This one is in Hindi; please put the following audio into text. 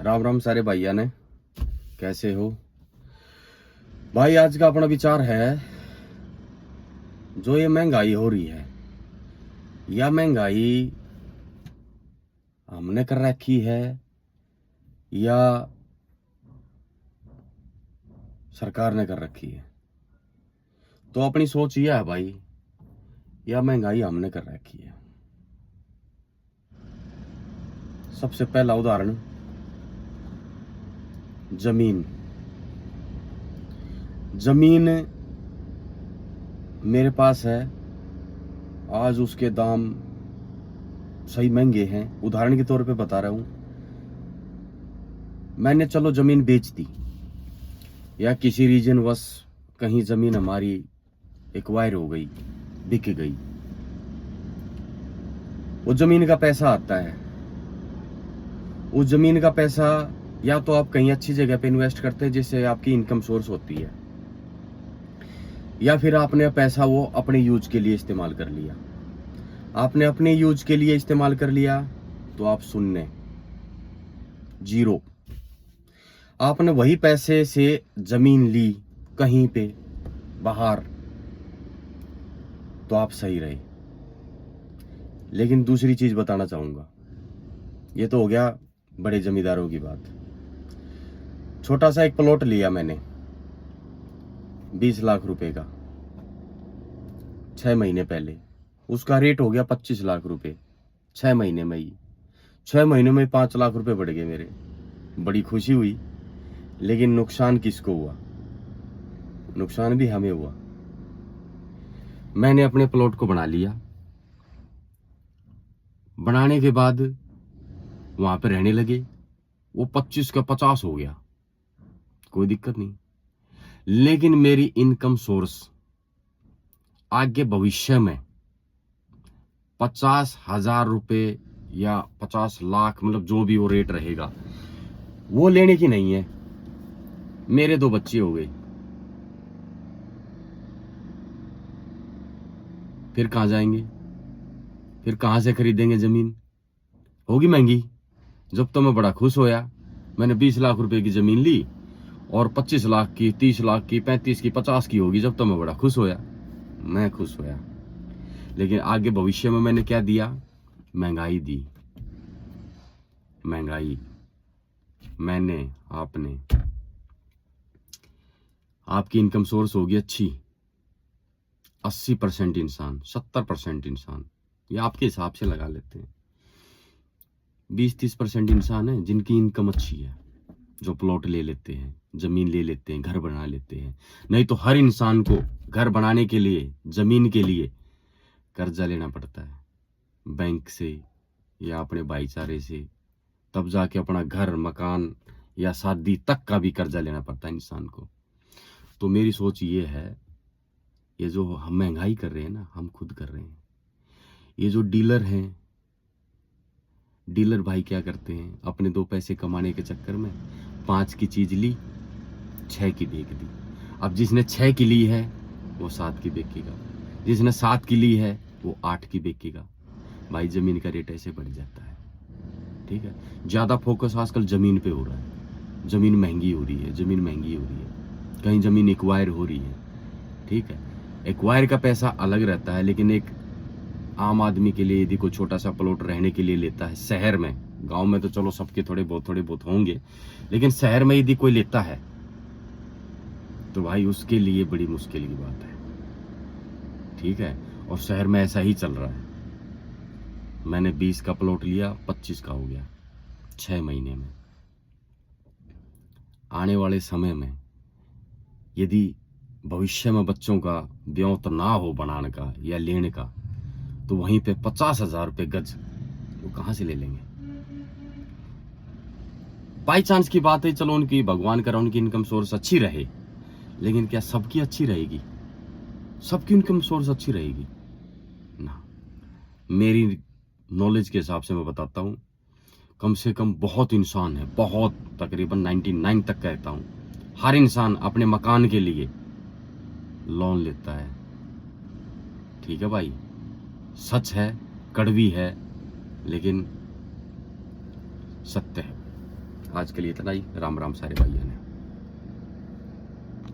राम राम सारे भाइया ने, कैसे हो भाई। आज का अपना विचार है, जो ये महंगाई हो रही है, या महंगाई हमने कर रखी है या सरकार ने कर रखी है। तो अपनी सोच यह है भाई, या महंगाई हमने कर रखी है। सबसे पहला उदाहरण, जमीन। जमीन मेरे पास है, आज उसके दाम सही महंगे हैं। उदाहरण के तौर पे बता रहा हूं, मैंने चलो जमीन बेच दी, या किसी रीजन वश कहीं जमीन हमारी एक्वायर हो गई, बिक गई। वो जमीन का पैसा आता है, उस जमीन का पैसा या तो आप कहीं अच्छी जगह पे इन्वेस्ट करते हैं जिससे आपकी इनकम सोर्स होती है, या फिर आपने पैसा वो अपने यूज के लिए इस्तेमाल कर लिया। आपने अपने यूज के लिए इस्तेमाल कर लिया तो आप शून्य, जीरो। आपने वही पैसे से जमीन ली कहीं पे बाहर, तो आप सही रहे। लेकिन दूसरी चीज बताना चाहूंगा, ये तो हो गया बड़े जमींदारों की बात। छोटा सा एक प्लॉट लिया मैंने 20 लाख रुपए का, 6 महीने पहले। उसका रेट हो गया 25 लाख रुपए 6 महीने में ही। 6 महीने में 5 लाख रुपए बढ़ गए मेरे। बड़ी खुशी हुई, लेकिन नुकसान किसको हुआ? नुकसान भी हमें हुआ। मैंने अपने प्लॉट को बना लिया, बनाने के बाद वहां पे रहने लगे। वो 25 का 50 हो गया, कोई दिक्कत नहीं। लेकिन मेरी इनकम सोर्स आगे भविष्य में 50,000 रुपए या 50 लाख, मतलब जो भी वो रेट रहेगा, वो लेने की नहीं है। मेरे 2 बच्चे हो गए, फिर कहां जाएंगे? फिर कहां से खरीदेंगे जमीन? होगी महंगी। जब तो मैं बड़ा खुश होया, मैंने 20 लाख रुपए की जमीन ली, और 25 लाख की, 30 लाख की, 35 की, 50 की होगी, जब तो मैं बड़ा खुश होया, मैं खुश होया। लेकिन आगे भविष्य में मैंने क्या दिया? महंगाई दी। महंगाई मैंने, आपने, आपकी इनकम सोर्स होगी अच्छी, 80% इंसान, 70% इंसान, या आपके हिसाब से लगा लेते हैं, 20-30% इंसान है जिनकी इनकम अच्छी है, जो प्लॉट ले लेते हैं, जमीन ले लेते हैं, घर बना लेते हैं। नहीं तो हर इंसान को घर बनाने के लिए, जमीन के लिए कर्जा लेना पड़ता है, बैंक से या अपने भाईचारे से। तब जाके अपना घर, मकान या शादी तक का भी कर्जा लेना पड़ता है इंसान को। तो मेरी सोच ये है, ये जो हम महंगाई कर रहे हैं ना, हम खुद कर रहे हैं। ये जो डीलर हैं, डीलर भाई क्या करते हैं, अपने 2 पैसे कमाने के चक्कर में 5 की चीज ली, 6 की बेच दी। अब जिसने 6 की ली है वो 7 की बेचेगा, जिसने 7 की ली है वो 8 की बेचेगा। भाई जमीन का रेट ऐसे बढ़ जाता है, ठीक है। ज्यादा फोकस आजकल जमीन पे हो रहा है, जमीन महंगी हो रही है, जमीन महंगी हो रही है, कहीं जमीन एक्वायर हो रही है, ठीक है। एक्वायर का पैसा अलग रहता है, लेकिन एक आम आदमी के लिए यदि कोई छोटा सा प्लॉट रहने के लिए लेता है शहर में, गांव में तो चलो सबके थोड़े बहुत होंगे, लेकिन शहर में यदि कोई लेता है तो भाई उसके लिए बड़ी मुश्किल की बात है, ठीक है। और शहर में ऐसा ही चल रहा है। मैंने 20 का प्लॉट लिया, 25 का हो गया 6 महीने में। आने वाले समय में यदि भविष्य में बच्चों का ब्याह तो ना हो बनाने का या लेने का, तो वहीं पे 50,000 रुपये गज वो कहां से ले लेंगे? बाई चांस की बात है, चलो उनकी, भगवान करा उनकी इनकम सोर्स अच्छी रहे, लेकिन क्या सबकी अच्छी रहेगी? सबकी इनकम सोर्स अच्छी रहेगी ना। मेरी नॉलेज के हिसाब से मैं बताता हूं, कम से कम बहुत इंसान है, बहुत, तकरीबन 99 तक कहता हूं, हर इंसान अपने मकान के लिए लोन लेता है, ठीक है भाई। सच है, कड़वी है, लेकिन सत्य है। आज के लिए इतना ही। राम राम सारे भाइयों ने।